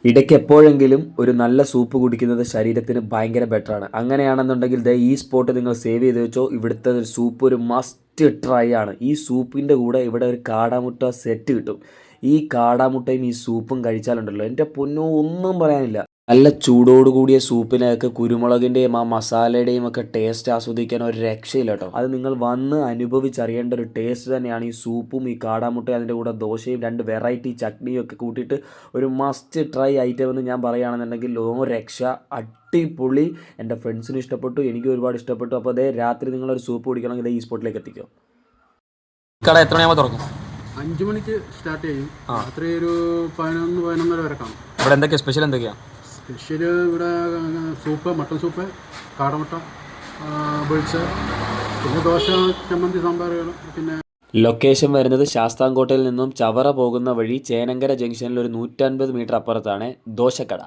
ഇടയ്ക്ക് എപ്പോഴെങ്കിലും ഒരു നല്ല സൂപ്പ് കുടിക്കുന്നത് ശരീരത്തിന് ഭയങ്കര ബെറ്ററാണ്. അങ്ങനെയാണെന്നുണ്ടെങ്കിൽ ഈ സ്പോട്ട് നിങ്ങൾ സേവ് ചെയ്ത് വെച്ചോ. ഇവിടുത്തെ സൂപ്പ് ഒരു മസ്റ്റ് ട്രൈ ആണ്. ഈ സൂപ്പിൻ്റെ കൂടെ ഇവിടെ ഒരു കാടാമുട്ട സെറ്റ് കിട്ടും. ഈ കാടാമുട്ടയും ഈ സൂപ്പും കഴിച്ചാലുണ്ടല്ലോ, എൻ്റെ പൊന്നോ, ഒന്നും പറയാനില്ല. നല്ല ചൂടോടുകൂടിയ സൂപ്പിനൊക്കെ കുരുമുളകിൻ്റെയും ആ മസാലയുടെയും ഒക്കെ ടേസ്റ്റ് ആസ്വദിക്കാൻ ഒരു രക്ഷയില്ല കേട്ടോ. അത് നിങ്ങൾ വന്ന് അനുഭവിച്ചറിയേണ്ട ഒരു ടേസ്റ്റ് തന്നെയാണ്. ഈ സൂപ്പും ഈ കാടാമുട്ടയും അതിൻ്റെ കൂടെ ദോശയും 2 വെറൈറ്റി ചട്നിയും ഒക്കെ കൂട്ടിയിട്ട് ഒരു മസ്റ്റ് ട്രൈ ഐറ്റം എന്ന് ഞാൻ പറയുകയാണെന്നുണ്ടെങ്കിൽ രക്ഷ. അടിപൊളി. എൻ്റെ ഫ്രണ്ട്സിന് ഇഷ്ടപ്പെട്ടു, എനിക്ക് ഒരുപാട് ഇഷ്ടപ്പെട്ടു. അപ്പോൾ രാത്രി നിങ്ങളൊരു സൂപ്പ് കുടിക്കണമെങ്കിൽ ഈ സ്പോട്ടിലേക്ക് എത്തിക്കും. കട എത്ര മണിയാകുമ്പോൾ തുറക്കും? 5 മണിക്ക് സ്റ്റാർട്ട് ചെയ്യും. രാത്രി ഒരു 11-11:30 വരെ കാണും. ഇവിടെ എന്തൊക്കെയാണ് സ്പെഷ്യൽ? എന്തൊക്കെയാണ് സ്പെഷ്യൽ? ഇവിടെ സൂപ്പ്, മട്ടൻ സൂപ്പ്, കാടമുട്ട പൊരിച്ച്, പിന്നെ ദോശ, ചമ്മന്തി, സാമ്പാറുകൾ. പിന്നെ ലൊക്കേഷൻ വരുന്നത് ശാസ്താംകോട്ടയിൽ നിന്നും ചവറ പോകുന്ന വഴി ചേനങ്കര ജംഗ്ഷനിൽ ഒരു 150 മീറ്റർ അപ്പുറത്താണ് ദോശക്കട.